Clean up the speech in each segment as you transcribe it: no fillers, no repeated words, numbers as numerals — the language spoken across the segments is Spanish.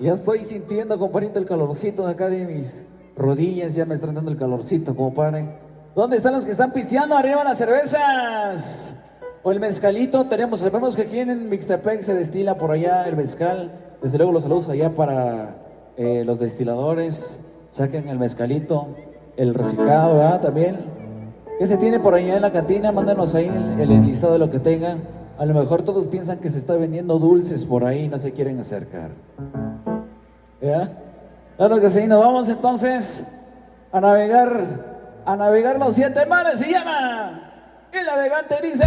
Ya estoy sintiendo, compadrito, el calorcito de acá de mis rodillas. Ya me está dando el calorcito, compadre. ¿Dónde están los que están pisteando? Arriba las cervezas. O el mezcalito. Sabemos que aquí en Mixtepec se destila por allá el mezcal. Desde luego los saludos allá para los destiladores. Saquen el mezcalito, el reciclado, ¿verdad? También. ¿Qué se tiene por allá en la cantina? Mándanos ahí el listado de lo que tengan. A lo mejor todos piensan que se está vendiendo dulces por ahí y no se quieren acercar. ¿Ya? Claro que sí, nos vamos entonces a navegar los 7 mares, se llama. El navegante dice.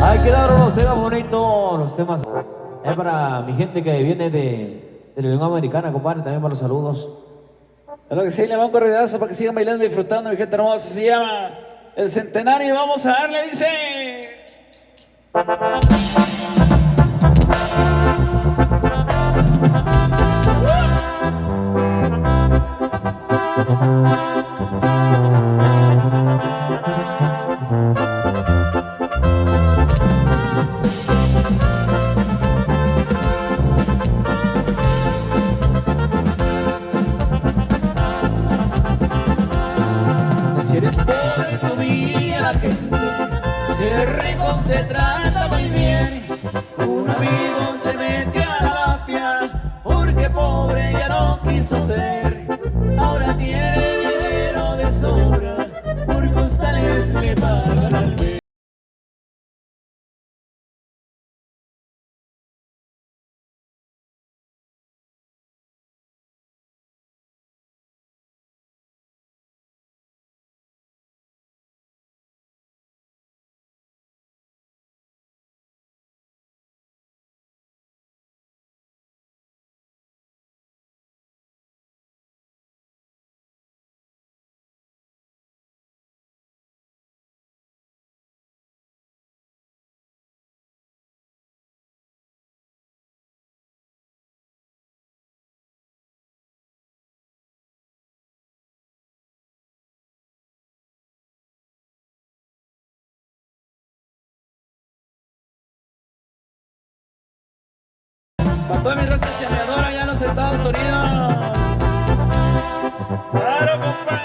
Ahí quedaron los temas bonitos, los temas. Es para mi gente que viene de la Unión Americana, compadre, también para los saludos. Claro que sí, le vamos a corridazo para que sigan bailando y disfrutando, mi gente hermosa. Se llama El Centenario y vamos a darle, dice. Si eres pobre tu vida, la gente, si eres rico te trata muy bien. Un amigo se metió a la mafia porque pobre ya no quiso ser. Ahora tiene dinero de sobra, por costales le pagan al mes. Para toda mi raza chambeadora allá en los Estados Unidos. Claro, compa.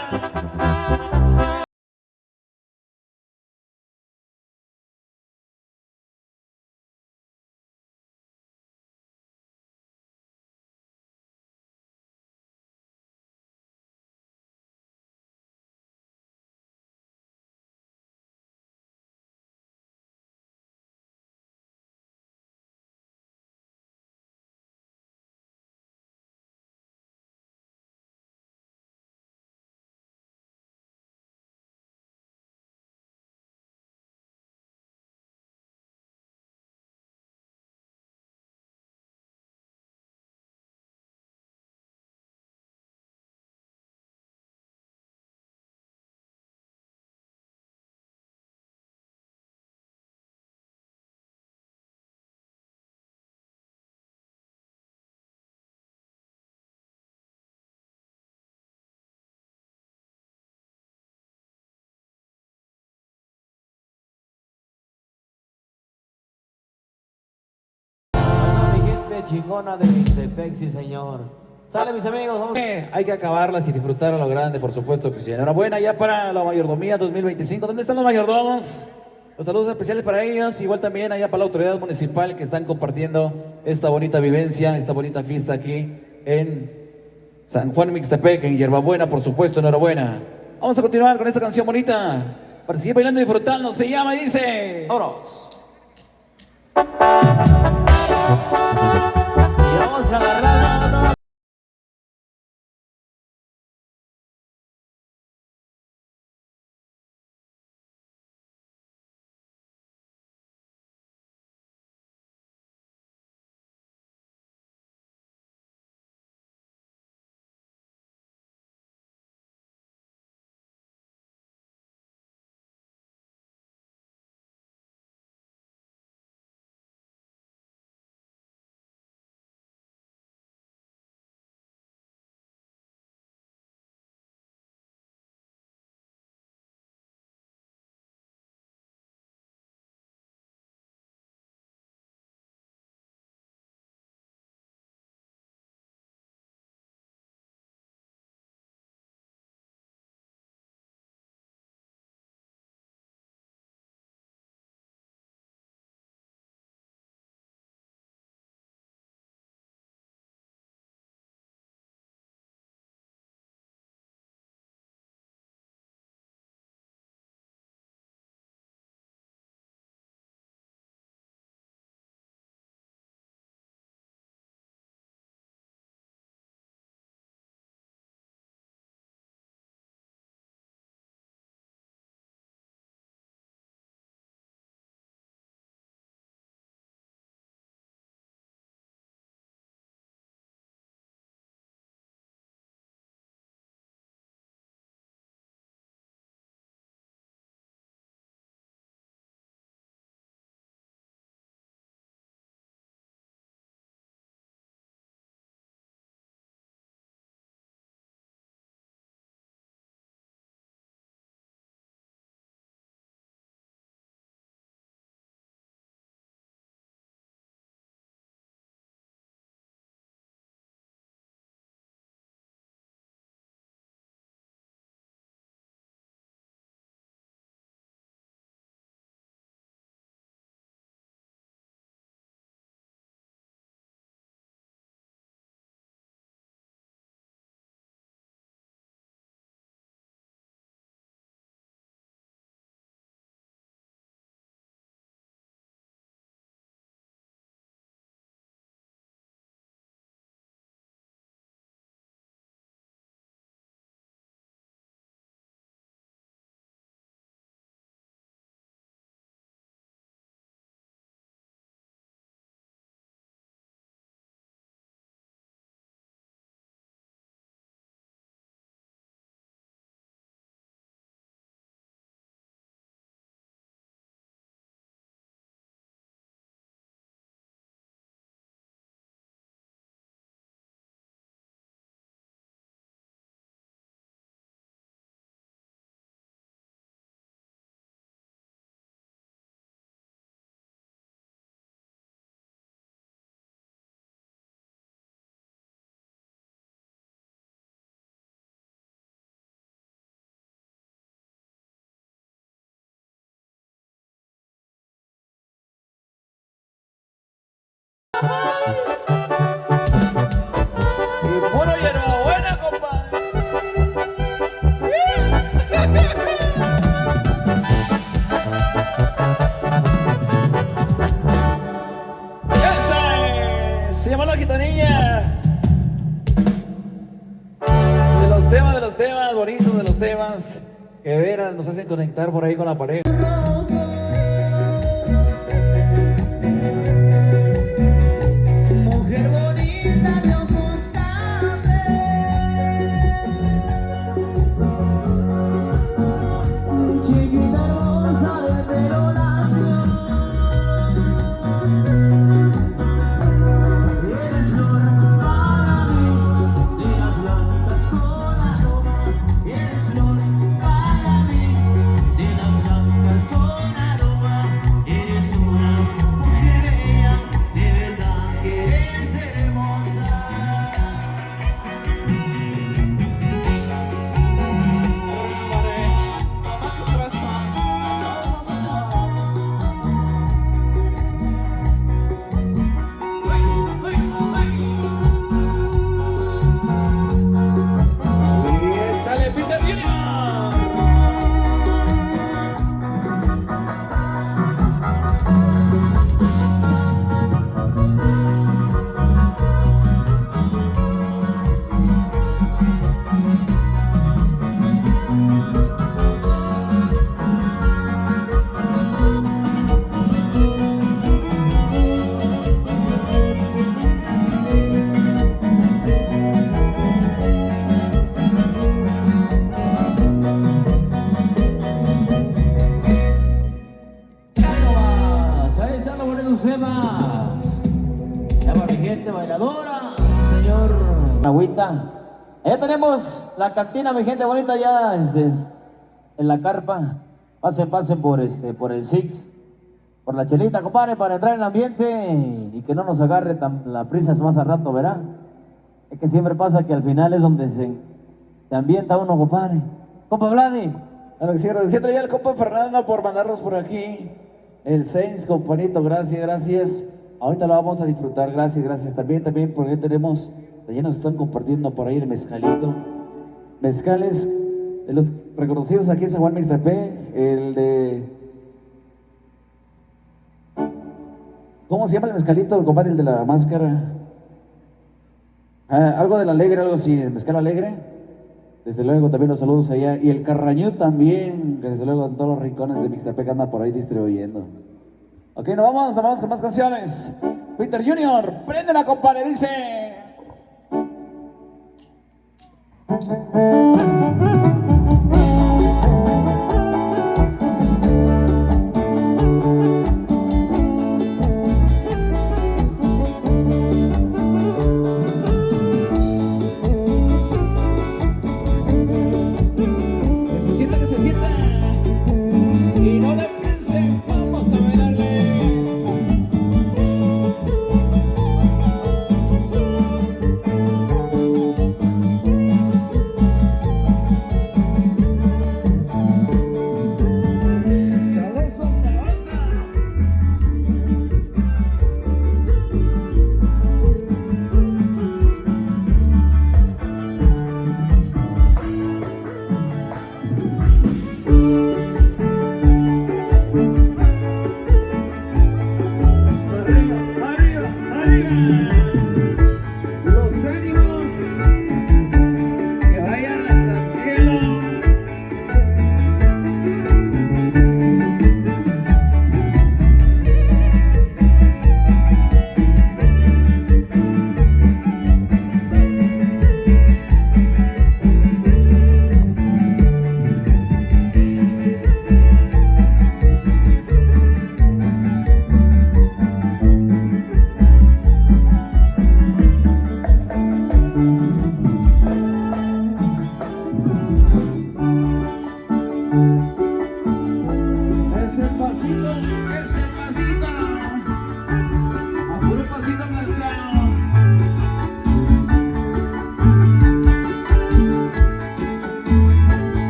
Mi gente chingona de Mixtepec, sí señor. Sale mis amigos, vamos. Hay que acabarlas y disfrutar a lo grande, por supuesto que sí. Enhorabuena ya para la mayordomía 2025. ¿Dónde están los mayordomos? Los saludos especiales para ellos, igual también allá para la autoridad municipal que están compartiendo esta bonita vivencia, esta bonita fiesta aquí en San Juan Mixtepec, en Yerbabuena, por supuesto, enhorabuena. Vamos a continuar con esta canción bonita para seguir bailando y disfrutando. Se llama y dice... Vámonos. Y vamos a agarrar. parejas, nos hacen conectar por ahí con la pareja. Mujer bonita de ojos café, chiquita hermosa de pelo lacio, eres flor para mí, de las blancas con aromas, eres flor para mí, de las blancas con aromas, eres una mujer bella, de verdad que eres hermosa. Y échale, Peter Junior. Ahí están los bonitos temas. Ya para mi gente bailadora, sí, señor. Agüita. Ya tenemos la cantina, mi gente bonita, ya en la carpa. Pasen por el Six, por la chelita, compadre, para entrar en el ambiente y que no nos agarre la prisa más a rato, ¿verdad? Es que siempre pasa que al final es donde se ambienta uno, compadre. Compa Vladi. A lo que cierro, diciendo ya el compa Fernando por mandarnos por aquí. El 6, companito, gracias, gracias. Ahorita lo vamos a disfrutar, gracias, gracias. También, porque tenemos, ya nos están compartiendo por ahí el mezcalito. Mezcales de los reconocidos aquí en San Juan Mixtepec, el de... ¿Cómo se llama el mezcalito, compadre, el de la máscara? Algo del alegre, algo así, el mezcal alegre. Desde luego también los saludos allá. Y el Carrañú también, que desde luego en todos los rincones de Mixtepec anda por ahí distribuyendo. Ok, nos vamos con más canciones. Peter Junior, préndela, compadre, dice. Que se sienta. Y no le piensen, vamos a bailarle. Sabroso, sabroso. Arriba, arriba, arriba. Los ánimos que vayan hasta el cielo. Ese pasito, a puro pasito cansado.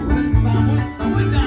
Vuelta, vuelta, vuelta.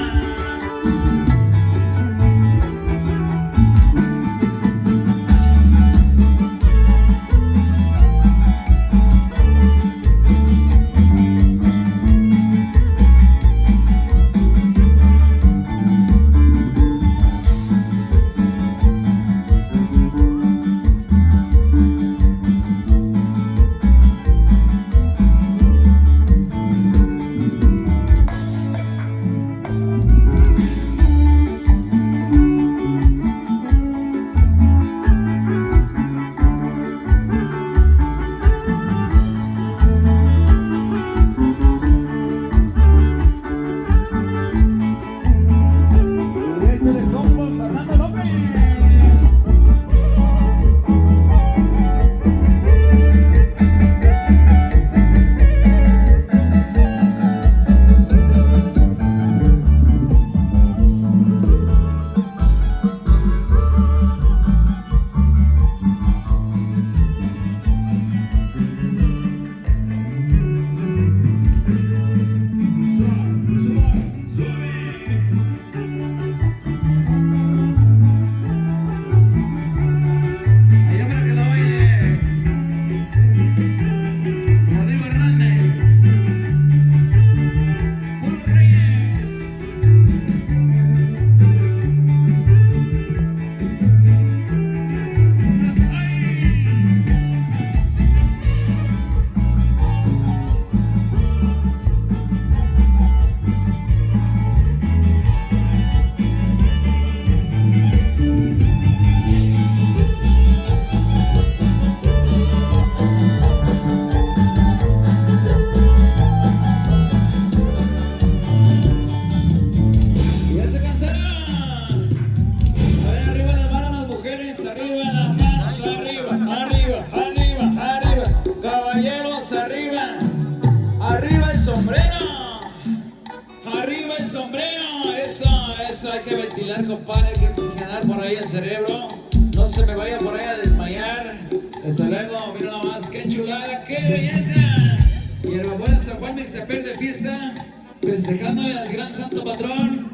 oxigenar, compadre, hay que oxigenar por ahí el cerebro. No se me vaya por ahí a desmayar. Desde luego, mira nomás, qué chulada, qué belleza. Y el buen San Juan Mixtepec de fiesta, festejándole al gran santo patrón,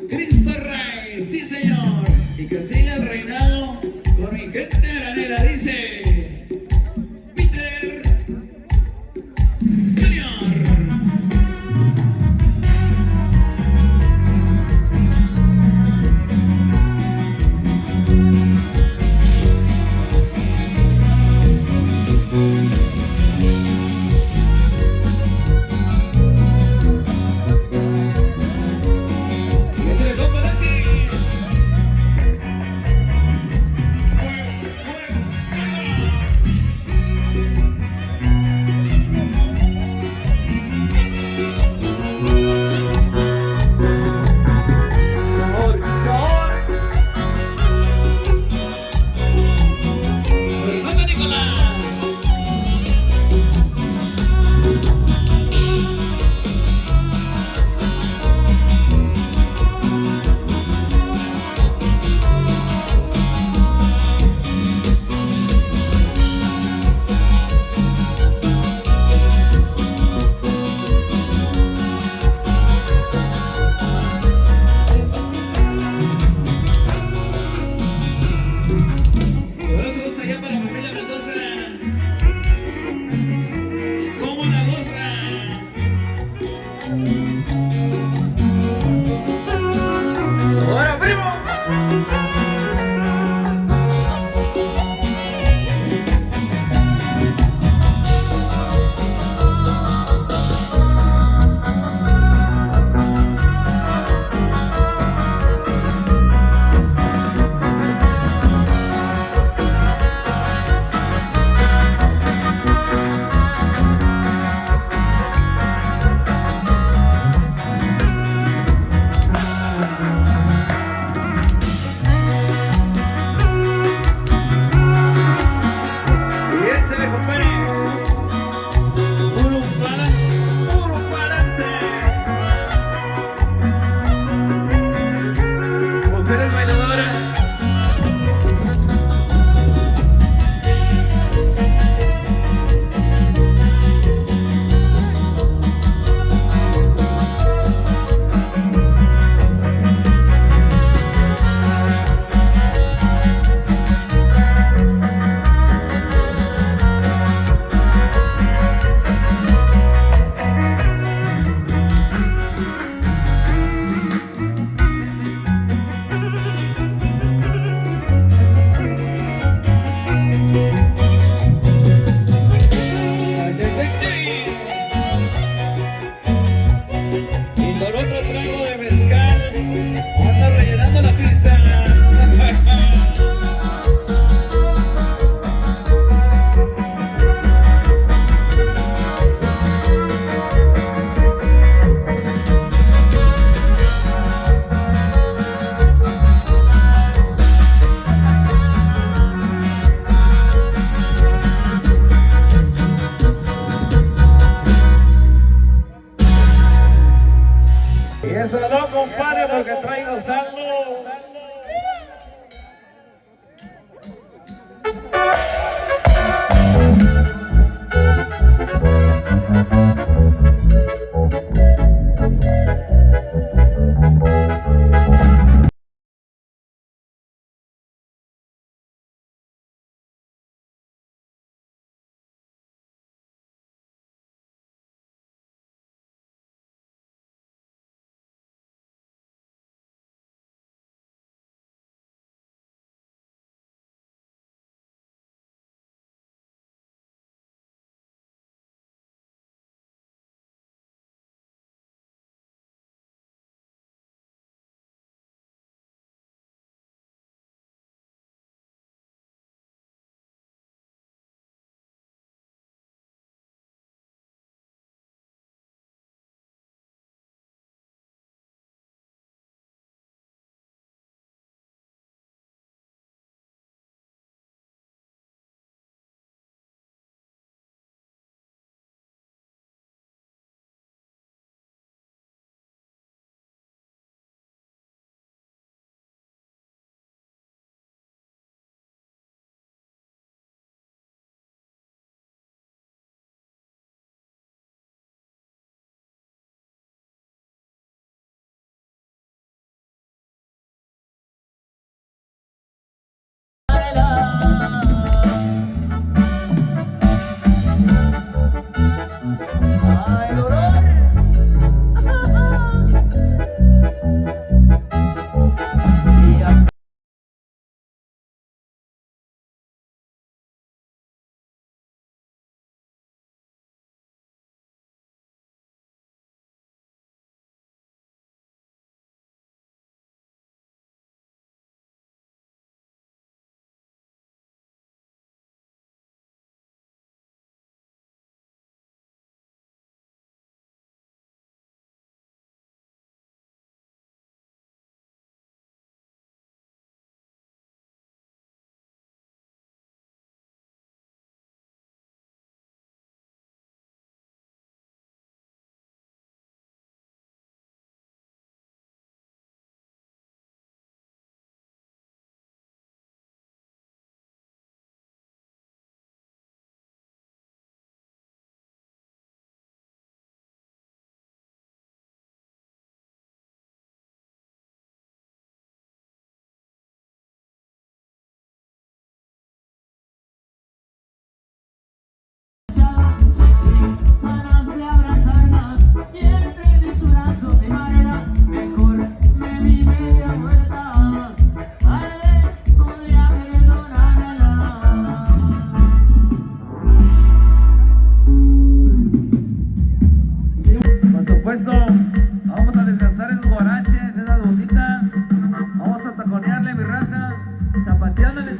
Cristo Rey, sí señor. Y que siga el reinado con mi gente granera, dice Peter Junior.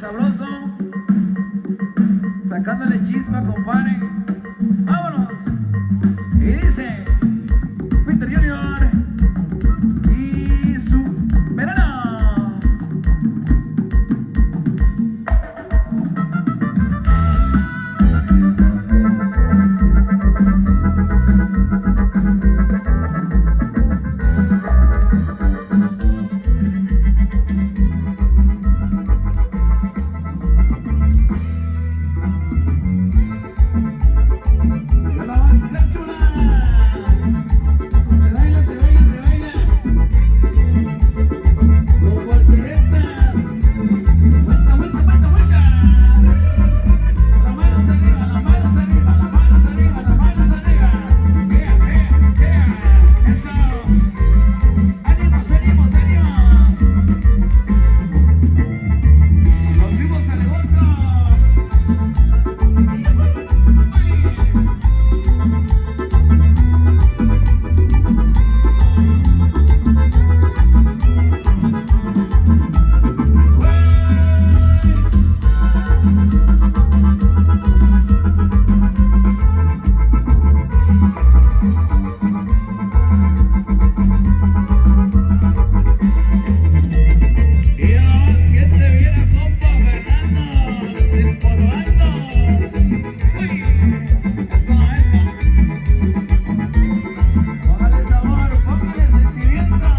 sabroso. Sacándole chispa, compadre. Vámonos. Y dice Peter Junior y su verano. Yo la más la chula. Se baila, se baila, se baila. Con volteretas. Vuelta, vuelta, vuelta, vuelta. Las manos arriba, las manos arriba, las manos arriba, las manos arriba. Eso. Ánimos, ánimos, ánimos. Nos fuimos al gozo. Dios, que te viera, compa Fernando, desempolvando. Uy, eso, eso. Póngale sabor, póngale sentimiento.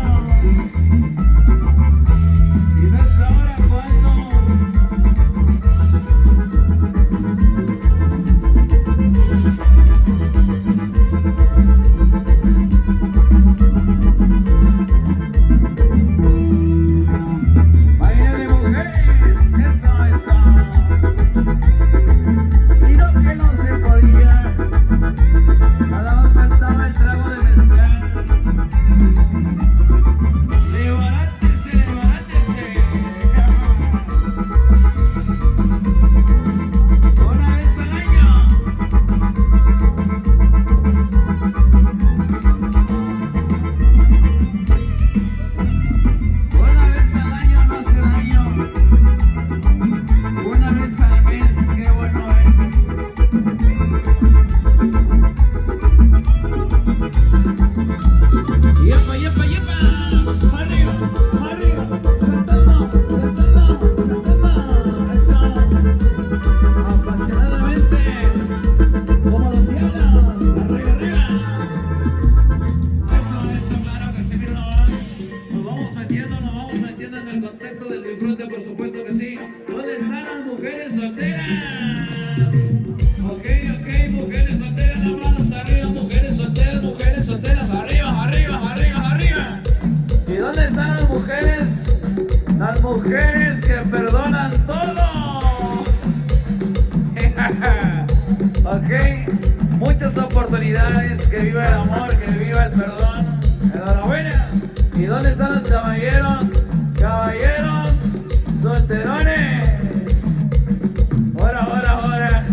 Si no es ahora, ¿cuándo? Baile de mujeres, eso, eso. Y no que no se podía, nada más faltaba el trago de mezcal. Levántese, levántese. Una vez al año. Una vez al año no hace daño. Una vez al mes, qué bueno es. Yepa, yepa, yepa. Arriba, arriba. Saltando, saltando, saltando. Eso. Apasionadamente. Como los diablos. Arriba, arriba. Eso, claro que sí, mira nomás. Nos vamos metiendo en el contexto del disfrute, por supuesto que sí. ¿Dónde están las mujeres solteras? Ok, mujeres solteras, las manos arriba, mujeres solteras, arriba, arriba, arriba, arriba. ¿Y dónde están las mujeres? Las mujeres que perdonan todo. Ok, muchas oportunidades, que viva el amor, que viva el perdón. Enhorabuena. ¿Y dónde están los caballeros? Caballeros solterones. Ahora.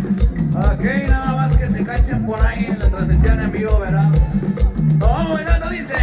Ok, nada más que te cachen por ahí en la transmisión en vivo, verás. Vamos bailando, dice.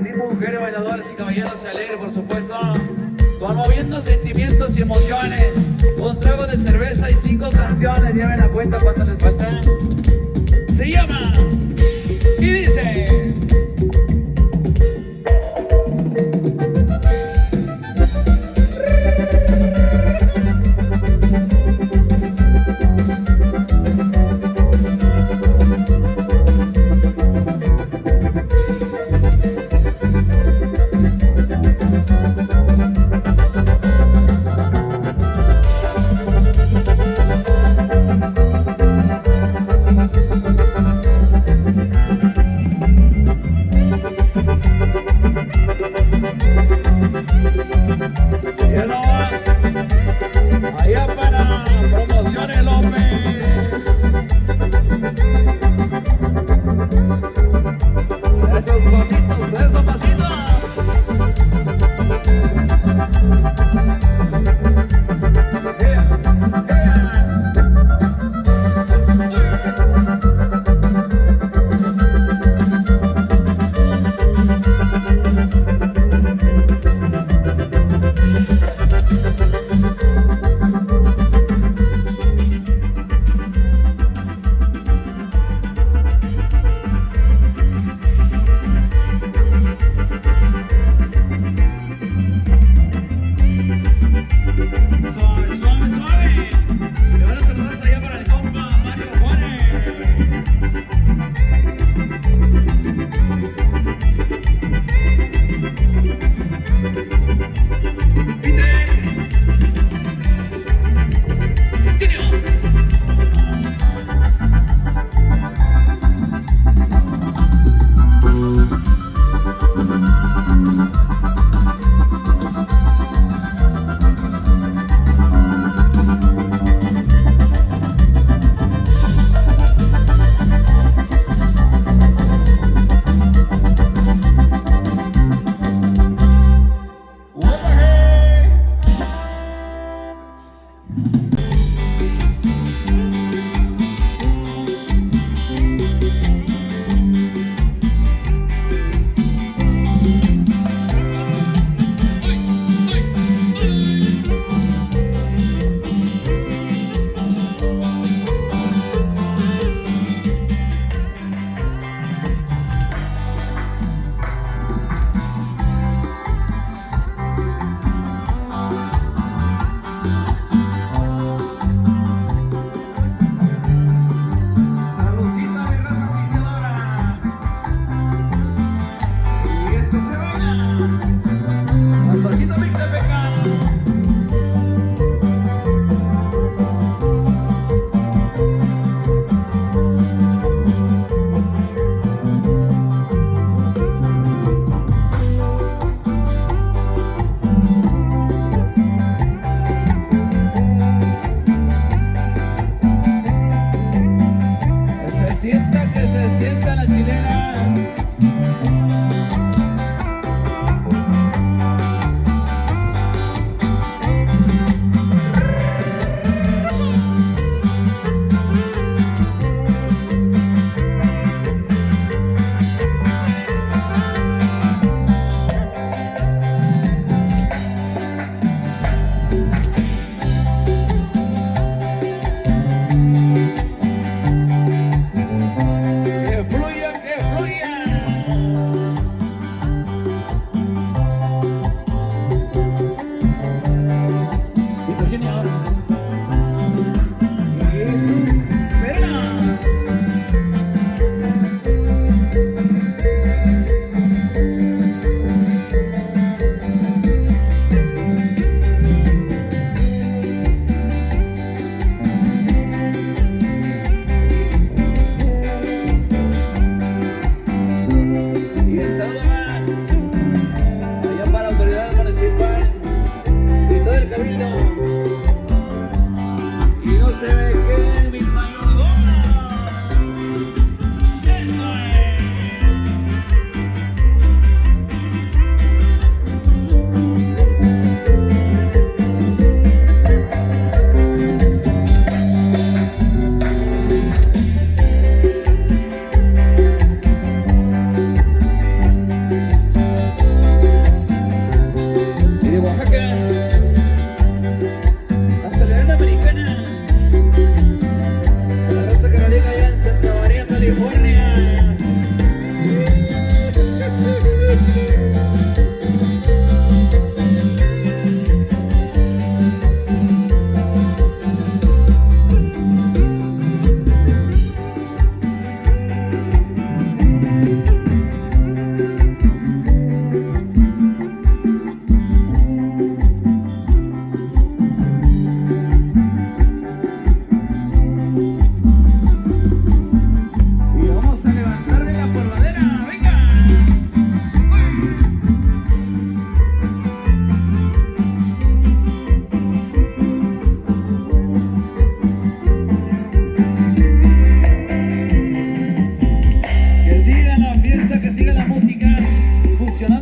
sí, mujeres bailadoras y caballeros se alegren, por supuesto, conmoviendo sentimientos y emociones. Un trago de cerveza y 5 canciones, lleven la cuenta cuánto les falta. Se llama y dice...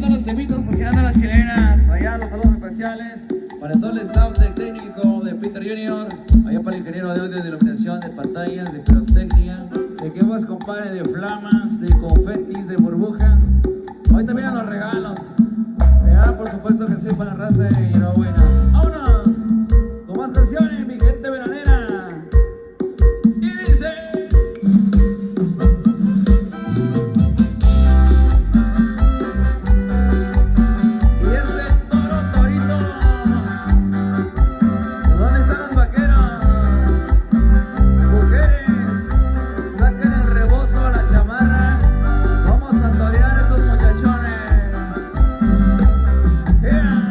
cantando los temitos funcionando las chilenas. Allá los saludos especiales para todo el staff de técnico de Peter Junior. Allá para el ingeniero de audio, de iluminación, de pantallas, de pirotecnia. De que más compadre, de flamas, de confetis, de burbujas. Hoy también a los regalos. Ya, por supuesto que sí, para la raza y enhorabuena. ¡Vámonos! Con más canciones, mi gente veranera. Y dice... Y ese toro, torito. ¿Dónde están los vaqueros? Mujeres, saquen el rebozo, la chamarra. Vamos a torear esos muchachones. Yeah.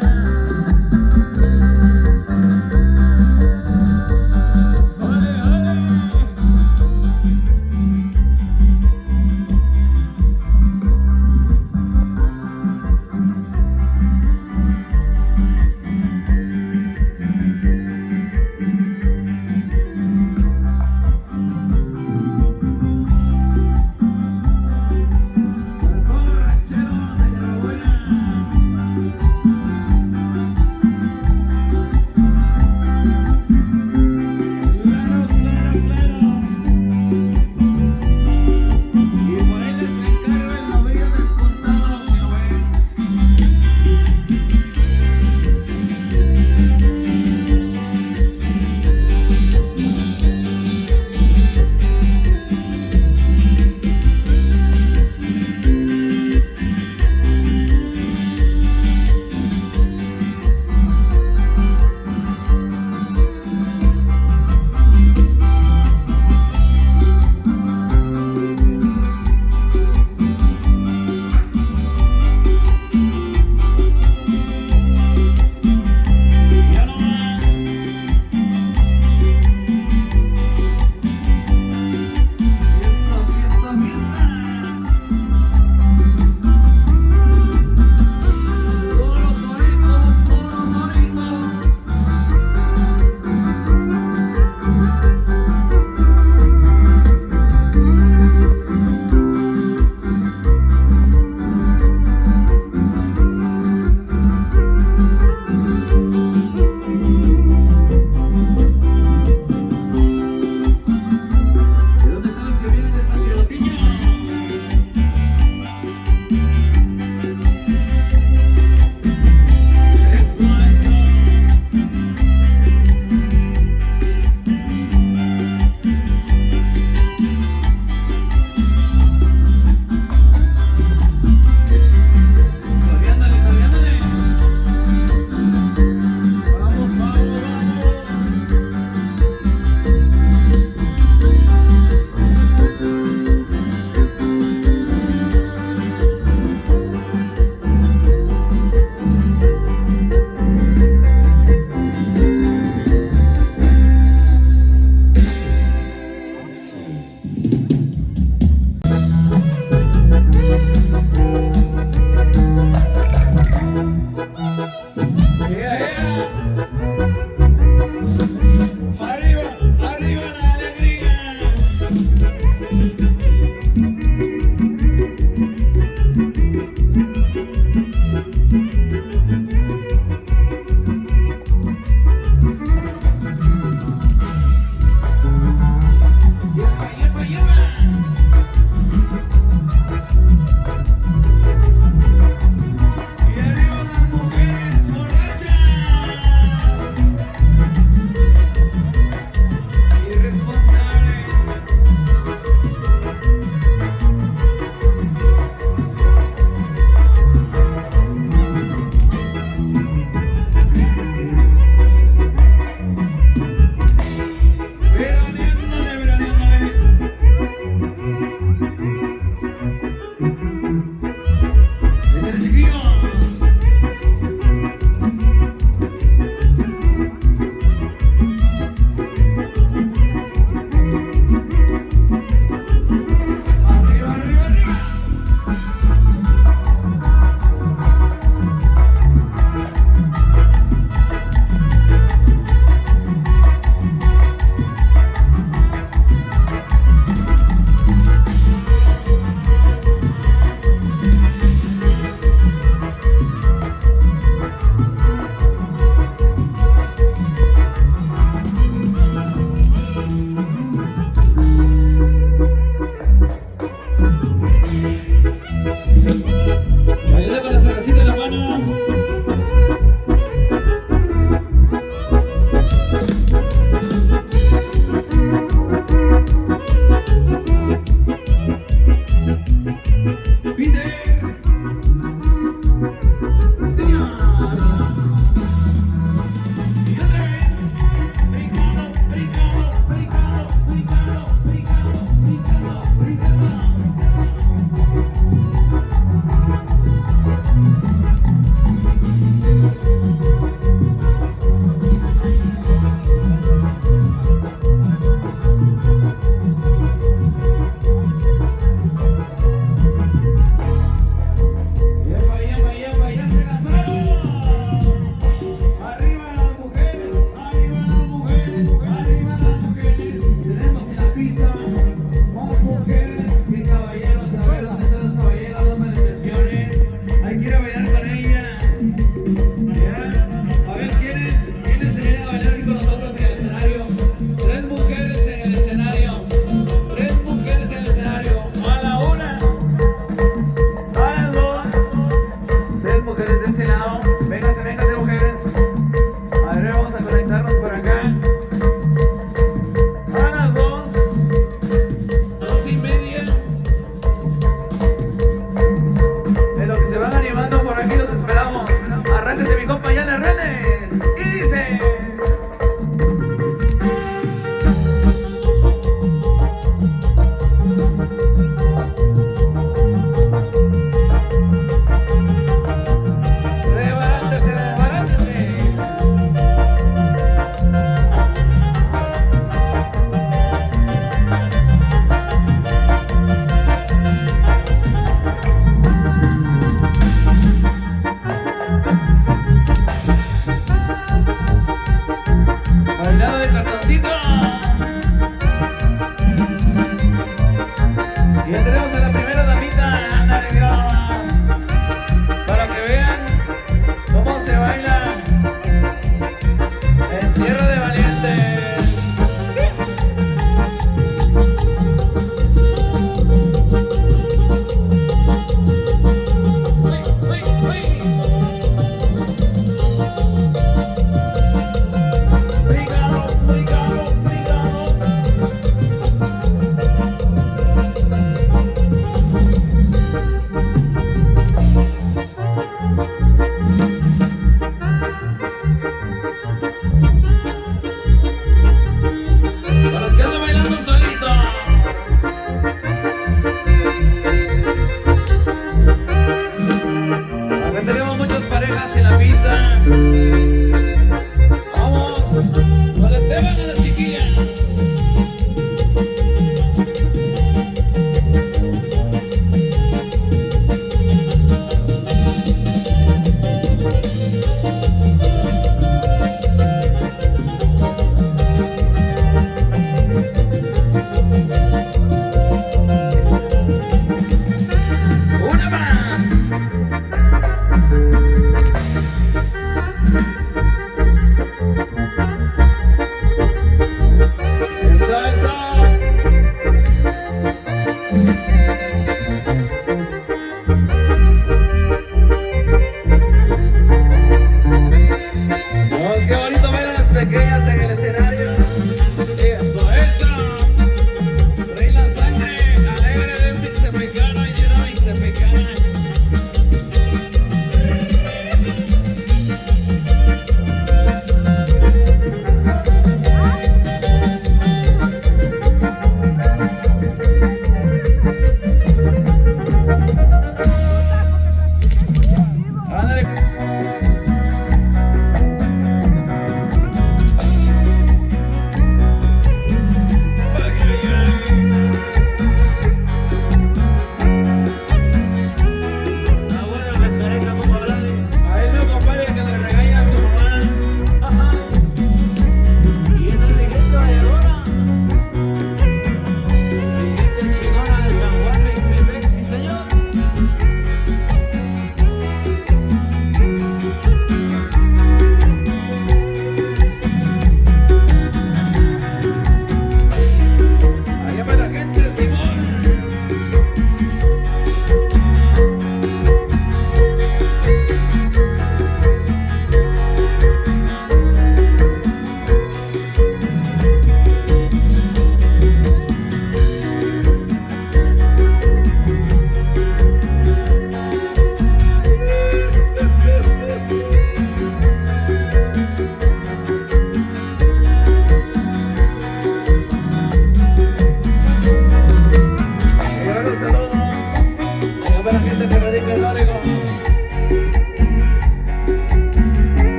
María.